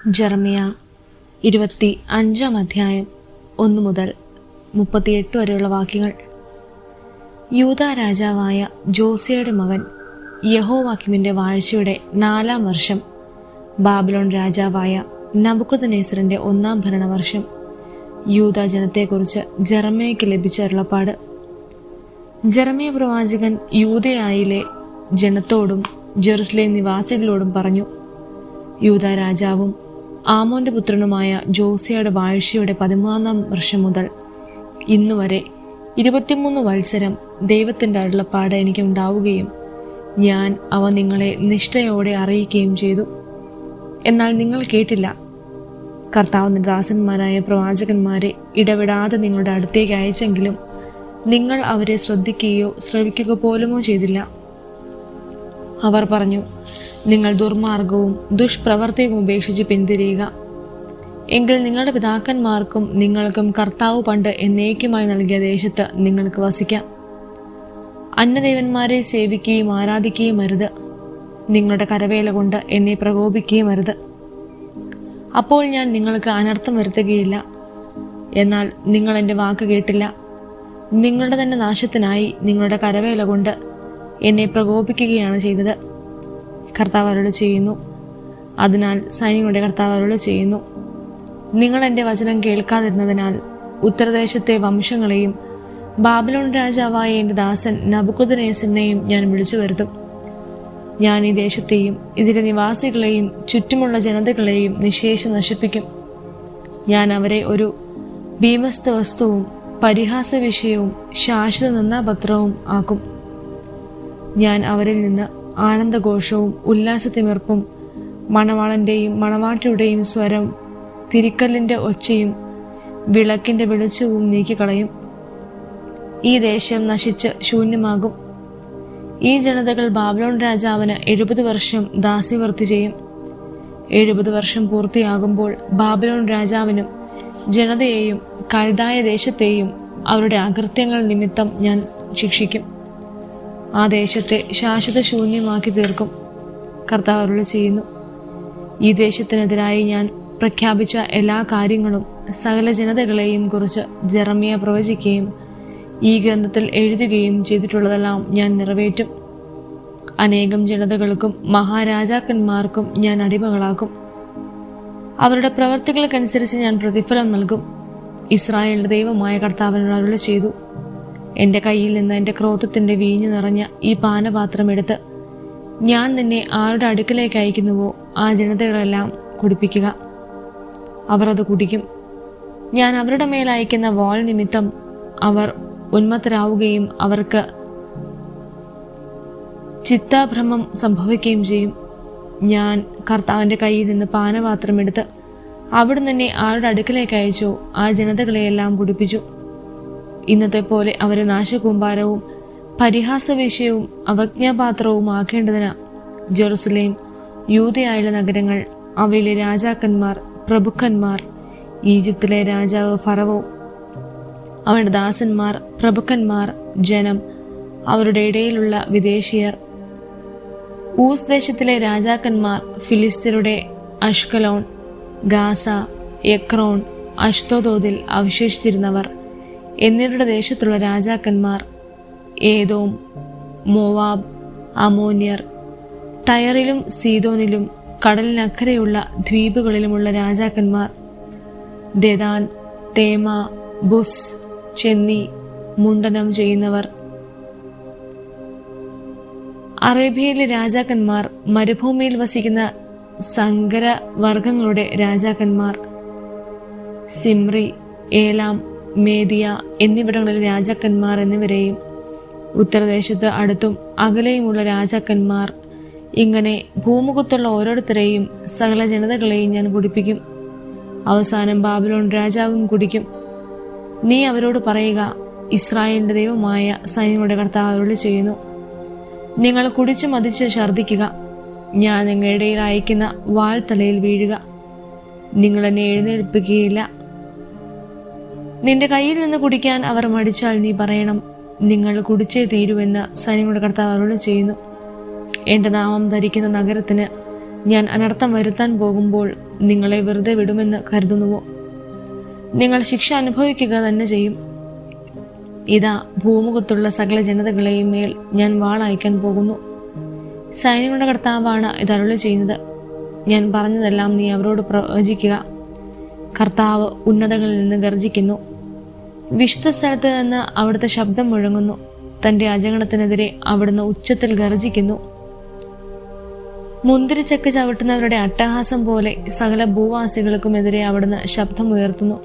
Jeremiah 25 1 മുതൽ 38 വരെയുള്ള വാക്യങ്ങൾ. യൂദാ രാജാവായ ജോസിയയുടെ മകൻ യഹോവാക്കിമിന്റെ വാഴ്ചയുടെ 4-ാം വർഷം, ബാബിലോൺ രാജാവായ നബൂഖദ്നേസറിന്റെ 1-ാം ഭരണവർഷം, യൂദാ ജനത്തെക്കുറിച്ച് ജെറമ്യയ്ക്ക് ലഭിച്ച അരുളപ്പാട്. ജെറമ്യ പ്രവാചകൻ യൂദയായിലെ ജനത്തോടും ജെറുസലേം നിവാസികളോടും പറഞ്ഞു: യൂദാ രാജാവും ആമോന്റെ പുത്രനുമായ ജോസിയയുടെ വാഴ്ചയുടെ 13-ാം വർഷം മുതൽ ഇന്നുവരെ 23 വത്സരം ദൈവത്തിന്റെ അരുളപ്പാട് എനിക്ക് ഉണ്ടാവുകയും ഞാൻ അവ നിങ്ങളെ നിഷ്ഠയോടെ അറിയിക്കുകയും ചെയ്തു. എന്നാൽ നിങ്ങൾ കേട്ടില്ല. കർത്താവിന്റെ ദാസന്മാരായ പ്രവാചകന്മാരെ ഇടവിടാതെ നിങ്ങളുടെ അടുത്തേക്ക് അയച്ചെങ്കിലും നിങ്ങൾ അവരെ ശ്രദ്ധിക്കുകയോ ശ്രവിക്കുക പോലുമോ ചെയ്തില്ല. അവർ പറഞ്ഞു: നിങ്ങൾ ദുർമാർഗവും ദുഷ്പ്രവർത്തിയും ഉപേക്ഷിച്ച് പിന്തിരിയുക. എങ്കിൽ നിങ്ങളുടെ പിതാക്കന്മാർക്കും നിങ്ങൾക്കും കർത്താവ് പണ്ട് എന്നേക്കുമായി നൽകിയ ദേശത്ത് നിങ്ങൾക്ക് വസിക്കാം. അന്യദേവന്മാരെ സേവിക്കുകയും ആരാധിക്കുകയും അരുത്. നിങ്ങളുടെ കരവേല കൊണ്ട് എന്നെ പ്രകോപിക്കുകയും അരുത്. അപ്പോൾ ഞാൻ നിങ്ങൾക്ക് അനർത്ഥം വരുത്തുകയില്ല. എന്നാൽ നിങ്ങൾ എൻ്റെ വാക്ക് കേട്ടില്ല. നിങ്ങളുടെ തന്നെ നാശത്തിനായി നിങ്ങളുടെ കരവേല കൊണ്ട് എന്നെ പ്രകോപിക്കുകയാണ് ചെയ്തത്. കർത്താവ് അരുളി ചെയ്യുന്നു. അതിനാൽ സൈന്യങ്ങളുടെ കർത്താവ് അരുളി ചെയ്യുന്നു: നിങ്ങൾ എൻ്റെ വചനം കേൾക്കാതിരുന്നതിനാൽ ഉത്തരദേശത്തെ വംശങ്ങളെയും ബാബിലോൺ രാജാവായ എൻ്റെ ദാസൻ നബൂഖദ്നേസരിനെയും ഞാൻ വിളിച്ചു വരുത്തും. ഞാൻ ഈ ദേശത്തെയും ഇതിലെ നിവാസികളെയും ചുറ്റുമുള്ള ജനതകളെയും നിശേഷം നശിപ്പിക്കും. ഞാൻ അവരെ ഒരു ഭീമസ്ത വസ്തുവും പരിഹാസ വിഷയവും ശാശ്വത നിന്ദാപത്രവും ആക്കും. ഞാൻ അവരിൽ നിന്ന് ആനന്ദഘോഷവും ഉല്ലാസത്തിമിർപ്പും മണവാളന്റെയും മണവാട്ടിയുടെയും സ്വരം, തിരിക്കല്ലിന്റെ ഒച്ചയും വിളക്കിന്റെ വെളിച്ചവും നീക്കിക്കളയും. ഈ ദേശം നശിച്ച് ശൂന്യമാകും. ഈ ജനതകൾ ബാബിലോൺ രാജാവിന് 70 വർഷം ദാസ്യവൃത്തി ചെയ്യും. 70 വർഷം പൂർത്തിയാകുമ്പോൾ ബാബിലോൺ രാജാവിനും ജനതയെയും കൽദായ ദേശത്തെയും അവരുടെ അകൃത്യങ്ങൾ നിമിത്തം ഞാൻ ശിക്ഷിക്കും. ആ ദേശത്തെ ശാശ്വത ശൂന്യമാക്കി തീർക്കും. കർത്താവ് അരുളി ചെയ്യുന്നു: ഈ ദേശത്തിനെതിരായി ഞാൻ പ്രഖ്യാപിച്ച എല്ലാ കാര്യങ്ങളും സകല ജനതകളെയും കുറിച്ച് ജെറമ്യ പ്രവചിക്കുകയും ഈ ഗ്രന്ഥത്തിൽ എഴുതുകയും ചെയ്തിട്ടുള്ളതെല്ലാം ഞാൻ നിറവേറ്റും. അനേകം ജനതകൾക്കും മഹാരാജാക്കന്മാർക്കും ഞാൻ അടിമകളാക്കും. അവരുടെ പ്രവർത്തികൾക്കനുസരിച്ച് ഞാൻ പ്രതിഫലം നൽകും. ഇസ്രായേലിന്റെ ദൈവമായ കർത്താവിനോട് അരുളി ചെയ്തു: എന്റെ കയ്യിൽ നിന്ന് എന്റെ ക്രോധത്തിന്റെ വീഞ്ഞു നിറഞ്ഞ ഈ പാനപാത്രം എടുത്ത് ഞാൻ നിന്നെ ആരുടെ അടുക്കലേക്ക് അയക്കുന്നുവോ ആ ജനതകളെല്ലാം കുടിപ്പിക്കുക. അവർ അത് കുടിക്കും. ഞാൻ അവരുടെ മേൽ അയക്കുന്ന വാൾ നിമിത്തം അവർ ഉന്മത്തരാവുകയും അവർക്ക് ചിത്താഭ്രമം സംഭവിക്കുകയും ചെയ്യും. ഞാൻ കർത്താവിന്റെ കയ്യിൽ നിന്ന് പാനപാത്രം എടുത്ത് അവിടുന്ന് എന്നെ ആരുടെ അടുക്കലേക്ക് അയച്ചോ ആ ജനതകളെയെല്ലാം കുടിപ്പിച്ചു. ഇന്നത്തെ പോലെ അവരെ നാശകൂമ്പാരവും പരിഹാസ വിഷയവും അവജ്ഞാപാത്രവും ആക്കേണ്ടതിന് ജെറുസലേം, യൂദയായിലെ നഗരങ്ങൾ, അവയിലെ രാജാക്കന്മാർ, പ്രഭുക്കന്മാർ, ഈജിപ്തിലെ രാജാവ് ഫറവോ, അവരുടെ ദാസന്മാർ, പ്രഭുക്കന്മാർ, ജനം, അവരുടെ ഇടയിലുള്ള വിദേശീയർ, ഊസ് ദേശത്തിലെ രാജാക്കന്മാർ, ഫിലിസ്ത്യരുടെ അഷ്കലോൺ, ഗാസ, എക്രോൺ, അഷ്തോദോദിൽ അവശേഷിച്ചിരുന്നവർ എന്നിവരുടെ ദേശത്തുള്ള രാജാക്കന്മാർ, ഏദോം, മോവാബ്, അമോന്യർ, ടയറിലും സീദോനിലും കടലിനക്കരെയുള്ള ദ്വീപുകളിലുമുള്ള രാജാക്കന്മാർ, ദെദാൻ, തേമ, ബുസ്, ചെന്നി, മുണ്ടനം ചെയ്യുന്നവർ, അറേബ്യയിലെ രാജാക്കന്മാർ, മരുഭൂമിയിൽ വസിക്കുന്ന സങ്കരവർഗങ്ങളുടെ രാജാക്കന്മാർ, സിമ്രി, ഏലാം, മേദിയ എന്നിവിടങ്ങളിലെ രാജാക്കന്മാർ എന്നിവരെയും, ഉത്തരദേശത്ത് അടുത്തും അകലെയുമുള്ള രാജാക്കന്മാർ, ഇങ്ങനെ ഭൂമുഖത്തുള്ള ഓരോരുത്തരെയും സകല ജനതകളെയും ഞാൻ കുടിപ്പിക്കും. അവസാനം ബാബിലോൺ രാജാവും കുടിക്കും. നീ അവരോട് പറയുക: ഇസ്രായേലിന്റെ ദൈവമായ സൈന്യങ്ങളുടെ കർത്താവ് അരുളി ചെയ്യുന്നു: നിങ്ങൾ കുടിച്ചു മതിച്ച് ഛർദ്ദിക്കുക. ഞാൻ നിങ്ങളുടെ ഇടയിൽ അയക്കുന്ന വാൾ തലയിൽ വീഴുക. നിങ്ങൾ എന്നെ എഴുന്നേൽപ്പിക്കുകയില്ല. നിന്റെ കയ്യിൽ നിന്ന് കുടിക്കാൻ അവർ മടിച്ചാൽ നീ പറയണം: നിങ്ങൾ കുടിച്ചേ തീരുവെന്ന് സൈന്യങ്ങളുടെ കർത്താവ് അരുളി ചെയ്യുന്നു. എന്റെ നാമം ധരിക്കുന്ന നഗരത്തിന് ഞാൻ അനർത്ഥം വരുത്താൻ പോകുമ്പോൾ നിങ്ങളെ വെറുതെ വിടുമെന്ന് കരുതുന്നുവോ? നിങ്ങൾ ശിക്ഷ അനുഭവിക്കുക തന്നെ ചെയ്യും. ഇതാ, ഭൂമുഖത്തുള്ള സകല ജനതകളെയും മേൽ ഞാൻ വാളയക്കാൻ പോകുന്നു. സൈന്യങ്ങളുടെ കർത്താവാണ് ഇത് അരുളി ചെയ്യുന്നത്. ഞാൻ പറഞ്ഞതെല്ലാം നീ അവരോട് പ്രവചിക്കുക. കർത്താവ് ഉന്നതങ്ങളിൽ നിന്ന് ഗർജിക്കുന്നു. വിശുദ്ധ സ്ഥലത്ത് നിന്ന് അവിടുത്തെ ശബ്ദം മുഴങ്ങുന്നു. തന്റെ അജഗണത്തിനെതിരെ അവിടുന്ന് ഉച്ചത്തിൽ ഗർജിക്കുന്നു. മുന്തിരിച്ചക്ക് ചവിട്ടുന്നവരുടെ അട്ടഹാസം പോലെ സകല ഭൂവാസികൾക്കുമെതിരെ അവിടുന്ന് ശബ്ദമുയർത്തുന്നു.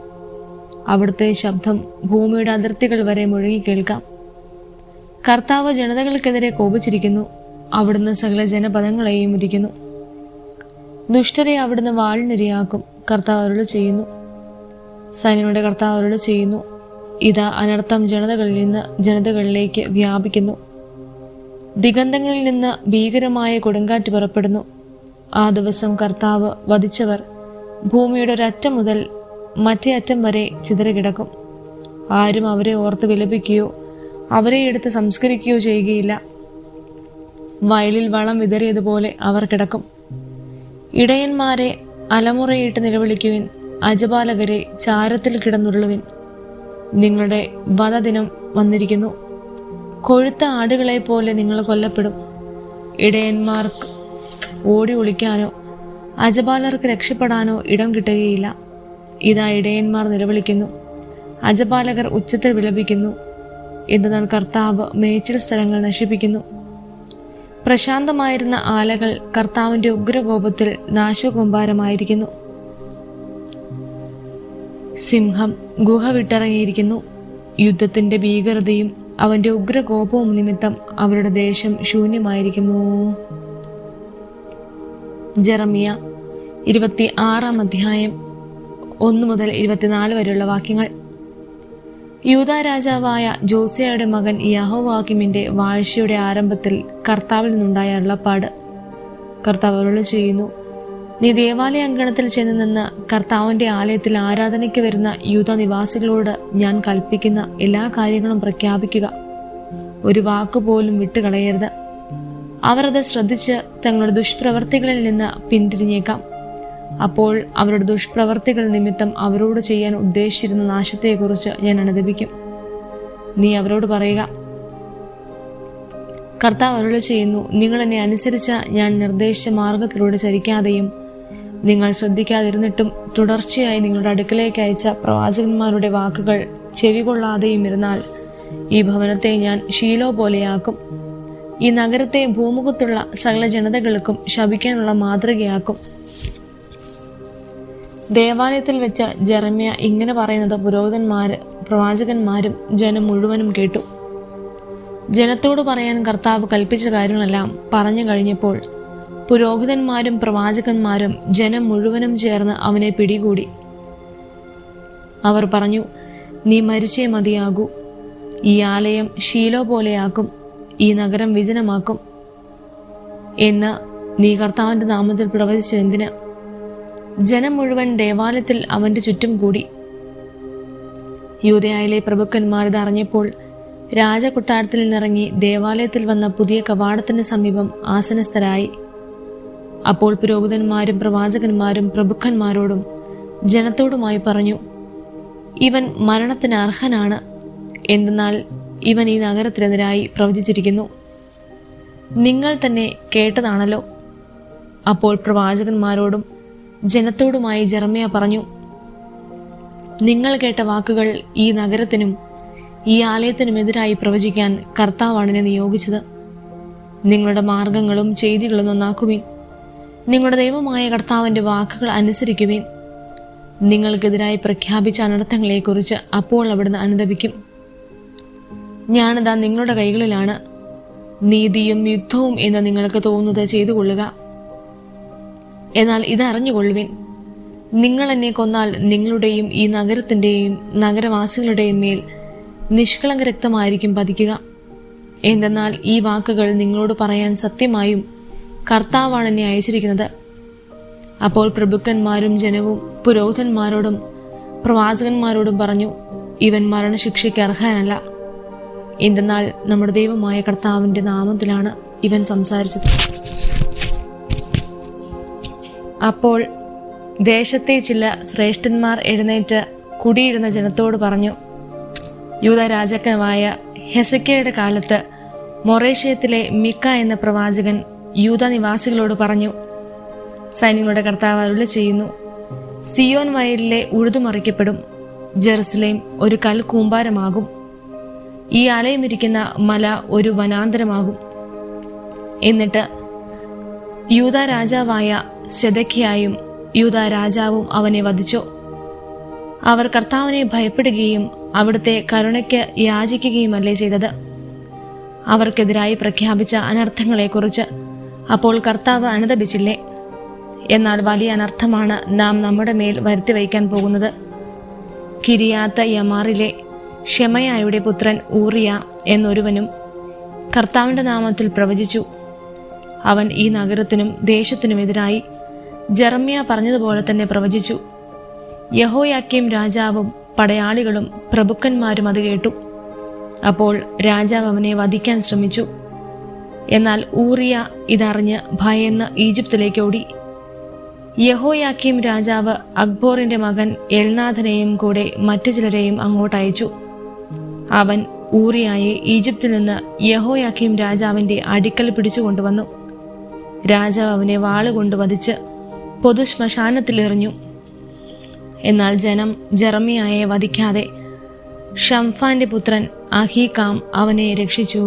അവിടുത്തെ ശബ്ദം ഭൂമിയുടെ അതിർത്തികൾ വരെ മുഴങ്ങി കേൾക്കാം. കർത്താവ് ജനതകൾക്കെതിരെ കോപിച്ചിരിക്കുന്നു. അവിടുന്ന് സകല ജനപദങ്ങളെയും ഇരിക്കുന്നു. ദുഷ്ടരെ അവിടുന്ന് വാളിനിരയാക്കും. കർത്താവ് അരുളി ചെയ്യുന്നു. സൈന്യങ്ങളുടെ കർത്താവ് അരുളി ചെയ്യുന്നു. ഇതാ, അനർത്ഥം ജനതകളിൽ നിന്ന് ജനതകളിലേക്ക് വ്യാപിക്കുന്നു. ദിഗന്ധങ്ങളിൽ നിന്ന് ഭീകരമായ കൊടുങ്കാറ്റ് പുറപ്പെടുന്നു. ആ ദിവസം കർത്താവ് വധിച്ചവർ ഭൂമിയുടെ ഒരറ്റം മുതൽ മറ്റേ അറ്റം വരെ ചിതറിക്കിടക്കും. ആരും അവരെ ഓർത്ത് വിലപിക്കുകയോ അവരെ എടുത്ത് സംസ്കരിക്കുകയോ ചെയ്യുകയില്ല. വയലിൽ വളം വിതറിയതുപോലെ അവർ കിടക്കും. ഇടയന്മാരെ അലമുറയിട്ട് നിലവിളിക്കുവിൻ. അജപാലകരെ ചാരത്തിൽ കിടന്നുരുളുവിൻ. നിങ്ങളുടെ വധദിനം വന്നിരിക്കുന്നു. കൊഴുത്ത ആടുകളെ പോലെ നിങ്ങൾ കൊല്ലപ്പെടും. ഇടയന്മാർക്ക് ഓടി ഒളിക്കാനോ അജപാലർക്ക് രക്ഷപ്പെടാനോ ഇടം കിട്ടുകയില്ല. ഇതാ, ഇടയന്മാർ നിലവിളിക്കുന്നു, അജപാലകർ ഉച്ചത്തിൽ വിലപിക്കുന്നു. എന്നാൽ കർത്താവ് മേച്ചിൽ സ്ഥലങ്ങൾ നശിപ്പിക്കുന്നു. പ്രശാന്തമായിരുന്ന ആലകൾ കർത്താവിന്റെ ഉഗ്രകോപത്തിൽ നാശകൂമ്പാരമായിരിക്കുന്നു. സിംഹം ഗുഹ വിട്ടിറങ്ങിയിരിക്കുന്നു. യുദ്ധത്തിന്റെ ഭീകരതയും അവന്റെ ഉഗ്രകോപവും നിമിത്തം അവരുടെ ദേശം ശൂന്യമായിരിക്കുന്നു. ജെറമിയ 26-ാം അധ്യായം 1 മുതൽ 24 വരെയുള്ള വാക്യങ്ങൾ. യൂദാ രാജാവായ ജോസിയയുടെ മകൻ യഹോവാക്കിമിന്റെ വാഴ്ചയുടെ ആരംഭത്തിൽ കർത്താവിൽ നിന്നുണ്ടായ അരുളപ്പാട്. കർത്താവ് അരുളി ചെയ്യുന്നു: നീ ദേവാലയ അങ്കണത്തിൽ ചെന്ന് നിന്ന് കർത്താവിന്റെ ആലയത്തിൽ ആരാധനയ്ക്ക് വരുന്ന യൂദാ നിവാസികളോട് ഞാൻ കൽപ്പിക്കുന്ന എല്ലാ കാര്യങ്ങളും പ്രഖ്യാപിക്കുക. ഒരു വാക്കുപോലും വിട്ടുകളയരുത്. അവർ അത് ശ്രദ്ധിച്ച് തങ്ങളുടെ ദുഷ്പ്രവർത്തികളിൽ നിന്ന് പിന്തിരിഞ്ഞേക്കാം. അപ്പോൾ അവരുടെ ദുഷ്പ്രവർത്തികൾ നിമിത്തം അവരോട് ചെയ്യാൻ ഉദ്ദേശിച്ചിരുന്ന നാശത്തെക്കുറിച്ച് ഞാൻ അനുദപിക്കും. നീ അവരോട് പറയുക: കർത്താവ് അരുളി ചെയ്യുന്നു, നിങ്ങൾ എന്നെ അനുസരിച്ച ഞാൻ നിർദ്ദേശിച്ച മാർഗത്തിലൂടെ ചരിക്കാതെയും നിങ്ങൾ ശ്രദ്ധിക്കാതിരുന്നിട്ടും തുടർച്ചയായി നിങ്ങളുടെ അടുക്കലേക്ക് അയച്ച പ്രവാചകന്മാരുടെ വാക്കുകൾ ചെവികൊള്ളാതെയും ഇരുന്നാൽ ഈ ഭവനത്തെ ഞാൻ ശീലോ പോലെയാക്കും. ഈ നഗരത്തെ ഭൂമുഖത്തുള്ള സകല ജനതകൾക്കും ശപിക്കാനുള്ള മാതൃകയാക്കും. ദേവാലയത്തിൽ വെച്ച ജെറമ്യ ഇങ്ങനെ പറയുന്നത് പ്രവാചകന്മാരും ജനം മുഴുവനും കേട്ടു. ജനത്തോട് പറയാൻ കർത്താവ് കൽപ്പിച്ച കാര്യങ്ങളെല്ലാം പറഞ്ഞു കഴിഞ്ഞപ്പോൾ പുരോഹിതന്മാരും പ്രവാചകന്മാരും ജനം മുഴുവനും ചേർന്ന് അവനെ പിടികൂടി. അവർ പറഞ്ഞു: നീ മരിച്ചേ മതിയാകൂ. ഈ ആലയം ശീലോ പോലെയാക്കും, ഈ നഗരം വിജനമാക്കും എന്ന് നീ കർത്താവിന്റെ നാമത്തിൽ പ്രവചിച്ചതെന്തിന്? ജനം മുഴുവൻ ദേവാലയത്തിൽ അവന്റെ ചുറ്റും കൂടി. യൂദയായിലെ പ്രഭുക്കന്മാർ ഇതറിഞ്ഞപ്പോൾ രാജകൊട്ടാരത്തിൽ നിന്നിറങ്ങി ദേവാലയത്തിൽ വന്ന പുതിയ കവാടത്തിന് സമീപം ആസനസ്ഥരായി. അപ്പോൾ പുരോഹിതന്മാരും പ്രവാചകന്മാരും പ്രഭുക്കന്മാരോടും ജനത്തോടുമായി പറഞ്ഞു: ഇവൻ മരണത്തിന് അർഹനാണ്. എന്തെന്നാൽ ഇവൻ ഈ നഗരത്തിനെതിരായി പ്രവചിച്ചിരിക്കുന്നു. നിങ്ങൾ തന്നെ കേട്ടതാണല്ലോ. അപ്പോൾ പ്രവാചകന്മാരോടും ജനത്തോടുമായി ജെറമ്യ പറഞ്ഞു: നിങ്ങൾ കേട്ട വാക്കുകൾ ഈ നഗരത്തിനും ഈ ആലയത്തിനുമെതിരായി പ്രവചിക്കാൻ കർത്താവാണ് എന്നെ നിയോഗിച്ചത്. നിങ്ങളുടെ മാർഗങ്ങളും ചെയ്തികളും നന്നാക്കുവിൻ. നിങ്ങളുടെ ദൈവമായ കർത്താവിന്റെ വാക്കുകൾ അനുസരിക്കുവിൻ. നിങ്ങൾക്കെതിരായി പ്രഖ്യാപിച്ച അനർത്ഥങ്ങളെക്കുറിച്ച് അപ്പോൾ അവിടുന്ന് അനുദപിക്കും. ഞാനിതാ നിങ്ങളുടെ കൈകളിലാണ്. നീതിയും യുദ്ധവും എന്ന് നിങ്ങൾക്ക് തോന്നുന്നത് ചെയ്തു കൊള്ളുക. എന്നാൽ ഇതറിഞ്ഞുകൊള്ളുവിൻ, നിങ്ങൾ എന്നെ കൊന്നാൽ നിങ്ങളുടെയും ഈ നഗരത്തിന്റെയും നഗരവാസികളുടെയും മേൽ നിഷ്കളങ്ക രക്തമായിരിക്കും പതിക്കുക. എന്തെന്നാൽ ഈ വാക്കുകൾ നിങ്ങളോട് പറയാൻ സത്യമായും കർത്താവാണ് എന്നെ അയച്ചിരിക്കുന്നത്. അപ്പോൾ പ്രഭുക്കന്മാരും ജനവും പുരോഹിതന്മാരോടും പ്രവാചകന്മാരോടും പറഞ്ഞു: ഇവൻ മരണശിക്ഷയ്ക്ക് അർഹനല്ല. എന്തെന്നാൽ നമ്മുടെ ദൈവമായ കർത്താവിന്റെ നാമത്തിലാണ് ഇവൻ സംസാരിച്ചത്. അപ്പോൾ ദേശത്തെ ചില ശ്രേഷ്ഠന്മാർ എഴുന്നേറ്റ് കുടിയിരുന്ന ജനത്തോട് പറഞ്ഞു, യൂദാ രാജാവായ ഹെസക്കിയയുടെ കാലത്ത് മൊറേഷ്യത്തിലെ മിക്ക എന്ന പ്രവാചകൻ യൂദാ നിവാസികളോട് പറഞ്ഞു, സൈന്യങ്ങളുടെ കർത്താവ് അരുളി ചെയ്യുന്നു, സിയോൻ വയലിലെ ഉഴുതുമറിക്കപ്പെടും, ജെറുസലേം ഒരു കൽക്കൂമ്പാരമാകും, ഈ ആലയമിരിക്കുന്ന മല ഒരു വനാന്തരമാകും. എന്നിട്ട് യൂദാ രാജാവായ സെദെക്കിയായും യൂദാ രാജാവും അവനെ വധിച്ചു. അവർ കർത്താവിനെ ഭയപ്പെടുകയും അവിടുത്തെ കരുണയ്ക്ക് യാചിക്കുകയുമല്ലേ ചെയ്തത്. അവർക്കെതിരായി പ്രഖ്യാപിച്ച അനർത്ഥങ്ങളെക്കുറിച്ച് അപ്പോൾ കർത്താവ് അനുതപിച്ചില്ലേ? എന്നാൽ വലിയ അനർത്ഥമാണ് നാം നമ്മുടെ മേൽ വരുത്തി വയ്ക്കാൻ പോകുന്നത്. കിരിയാത്ത് യമാറിലെ ഷെമയായുടെ പുത്രൻ ഊറിയ എന്നൊരുവനും കർത്താവിന്റെ നാമത്തിൽ പ്രവചിച്ചു. അവൻ ഈ നഗരത്തിനും ദേശത്തിനുമെതിരായി ജെറമ്യ പറഞ്ഞതുപോലെ തന്നെ പ്രവചിച്ചു. യഹോയാക്കീം രാജാവും പടയാളികളും പ്രഭുക്കന്മാരും അത് കേട്ടു. അപ്പോൾ രാജാവ് അവനെ വധിക്കാൻ ശ്രമിച്ചു. എന്നാൽ ഊറിയ ഇതറിഞ്ഞ് ഭയന്ന് ഈജിപ്തിലേക്ക് ഓടി. യഹോയാക്കീം രാജാവ് അക്ബോറിന്റെ മകൻ എൽനാഥനെയും കൂടെ മറ്റു ചിലരെയും അങ്ങോട്ടയച്ചു. അവൻ ഊറിയായെ ഈജിപ്തിൽ നിന്ന് യഹോയാക്കീം രാജാവിന്റെ അടുക്കൽ പിടിച്ചുകൊണ്ടുവന്നു. രാജാവ് അവനെ വാളുകൊണ്ട് വധിച്ച് പൊതു ശ്മശാനത്തിലെറിഞ്ഞു. എന്നാൽ ജനം ജെറമ്യായെ വധിക്കാതെ ഷംഫാന്റെ പുത്രൻ അഹീക്കാം അവനെ രക്ഷിച്ചു.